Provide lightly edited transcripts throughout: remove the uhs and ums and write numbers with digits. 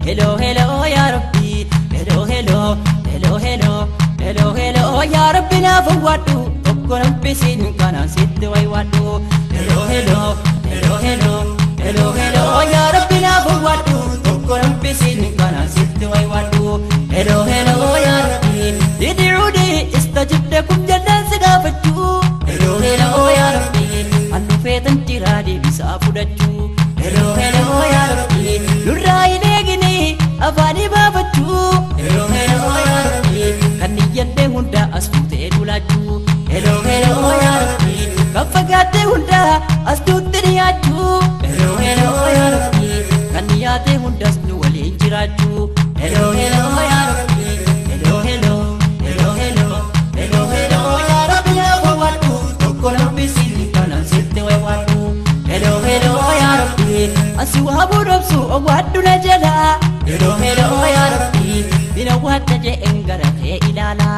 hello hello ya rabbi hello hello hello hello hello hello ya rabbi na fawadu tokkoram pisin kana sitte way wadu hello hello hello hello hello hello ya rabbi na fawadu tokkoram pisin kana sitte way wadu hello hello ya rabbi id'udi istajib lakum jannan sagafatu hello hello ya rabbi annu fetan tiradi bisa fudatu hello hello ya rabbi nurrai legini afani babatu hello hello ya rabbi kaniyate hunda asfute dulatu hello hello ya rabbi kafagate hunda astute niyatu hello hello ya rabbi kaniyate hunda asnu wali jiratu hello hello ya rabbi hello hello hello hello hello hello ya rabbi ya fawadu tokkoram pisin kana sitte way wadu hello hello ya rabbi aswabu nafsu wadu najala hello hello ya rabbi bina wata je engara ke ilala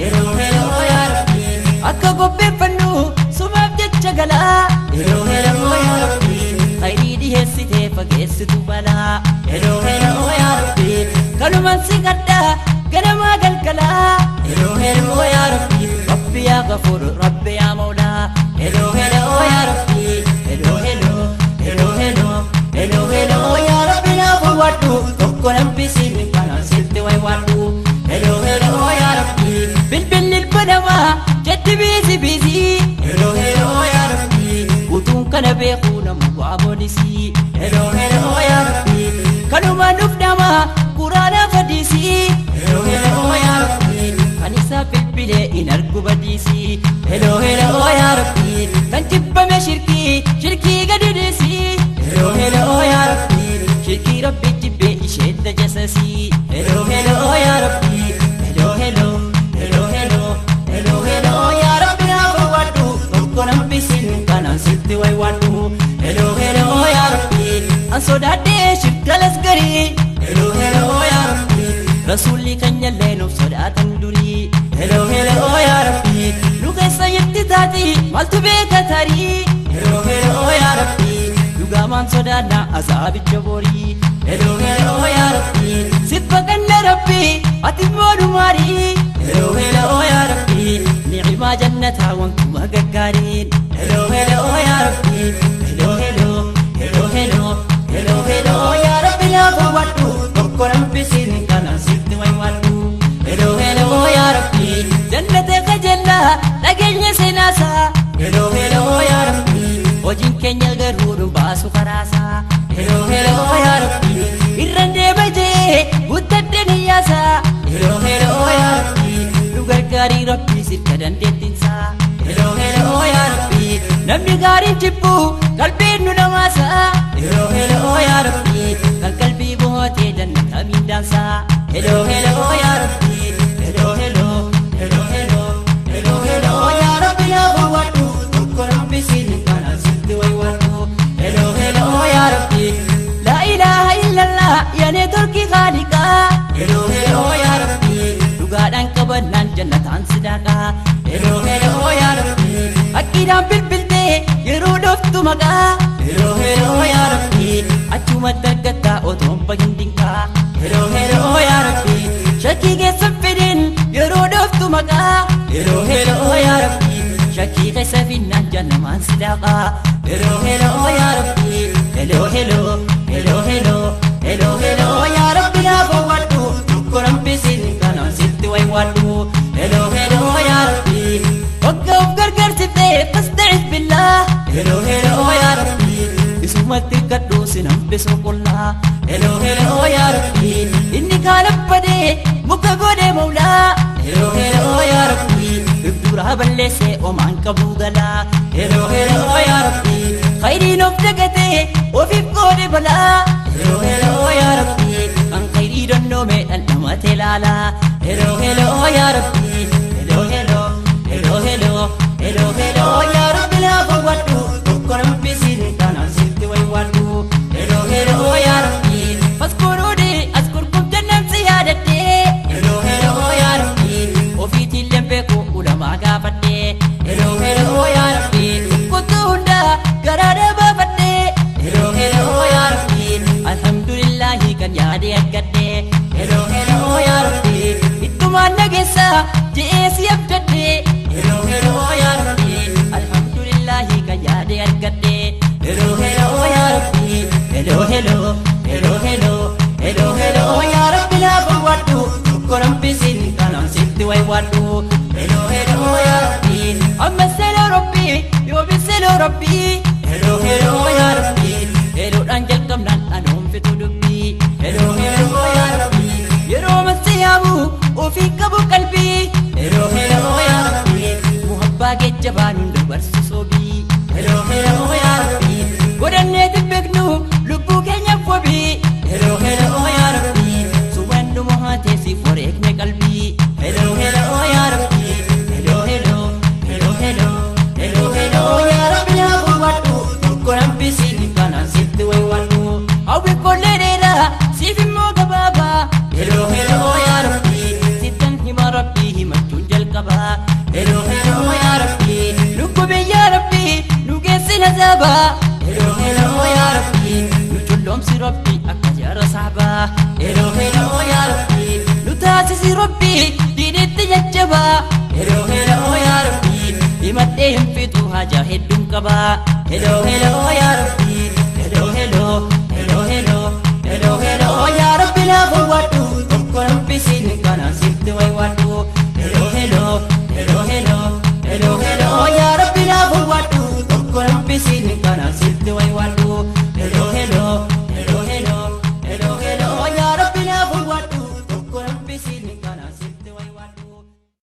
hello hello ya rabbi akka gobbe fannu sumab jechagala hello hello ya rabbi khairi di hesite fageessitu bala hello hello ya rabbi kaluman sigadda ganama galgala hello hello ya rabbi rabbi ya ghafur rabbi ya mawla hello hello ya rabbi hello hello hello hello hello hello ya rabbi na fawadu tokkoram pisin kana sitte way wadu hello hello ya rabbi bil bil banama jatti busy busy hello hello ya rabbi utun kana bekhuna mabonisi hello hello ya rabbi kanuma nufdama qur'ana fadisi hello hello ya rabbi kanisa bilbile inargu badisi hello hello ya rabbi kanjibba me shirki gadidisi hello hello ya rabbi shirki rabbi jibbe ishedda jasasi hello hello ya rabbi hello hello hello hello hello hello ya rabbi na fawadu tokkoram pisin kana sitte way wadu hello hello ya rabbi ansodade shirkalas gari hello hello ya rabbi rasuli kanyalle no sodatan duri hello hello ya rabbi luga sayyati tati maltube katari hello hello ya rabbi luga man sodana azabi jabori hello hello ya rabbi sibakanna rabbi atimodu mari hello hello ya rabbi ni'ma jannata wa antum gaggarin hello hello ya rabbi hello hello hello hello hello hello ya rabbi ya fawadu tokkoram pisin kana sitte way wadu hello hello ya rabbi jannate kajalla dagenya senasa hello hello ya rabbi ojin kenya garuru basu karasa hello hello ya rabbi irrande baje uttadde niyasa hello hello ya rabbi lugar gari rabbi sirkadan detinsa hello hello ya rabbi namni gari jibbu qalbi nu namasa hello hello ya rabbi kan qalbi bohote jannata mindansa hello hello ya rabbi hello hello hello hello hello hello ya rabbi ya fawadu tokkoram pisin kana sitte way wadu hello hello ya rabbi la ilaha illallah ya ne turki khaliqa hello hello ya rabbi dugadan kabanan jannatan sidaka hello hello ya rabbi akidan bilbilte yeru doftu maga hello hello ya rabbi achuma dagata otom bagindinka hello hello ya rabbi shaki ge safidin yeru doftu maga hello hello ya rabbi shaki ge safinan jannaman sidaka hello hello ya rabbi hello hello hello hello hello hello ya rabbi na fawadu tokkoram pisin kana sitte way wadu hello hello ya rabbi waqaf gargar sitte fasta'iz billah hello hello ya rabbi isumatti kaddu sinam beso qulla hello hello ya rabbi inni kana pade muka gode maula hello hello ya rabbi ibdura ballese oman kabugala hello hello ya rabbi khairin of dagate ofif gode bala hello hello ya rabbi an khairi donno me dan namate lala hello hello ya rabbi hello hello hello hello hello hello ya rabbi la fawadu tokkoram pisin kana sitte way wadu hello hello ya rabbi faskurudi askurkum jannam siyadate hello hello ya rabbi ofiti lembe ko ulama gafate hello hello ya rabbi kutunda garade babate hello hello ya rabbi alhamdulillah kan yaade وفي قبو قلبي هلو هلو يا ربي محبا جبان دبر صوبي هلو هلو يا ربي ودني تبكنو لبو كنيا فوبي هلو هلو يا ربي سوين دموهاتي سيفوريك قلبي هلو هلو يا ربي هلو هلو هلو هلو هلو هلو يا ربي يا فواتو كورم بيسي كانا سيت ويواتو أو بكل ليلة سيف موجة بابا هلو هلو يا ربي سيتن هما ربي هما تنجل كبا هلو هلو يا ربي نكوبي يا ربي نكسي نزابا هلو هلو يا ربي نجلهم سي ربي أكجار صعبا هلو هلو يا ربي نتاسسي ربي دين التججبا هلو هلو يا ربي يمدهم في توها جاهد كبا هلو هلو يا ربي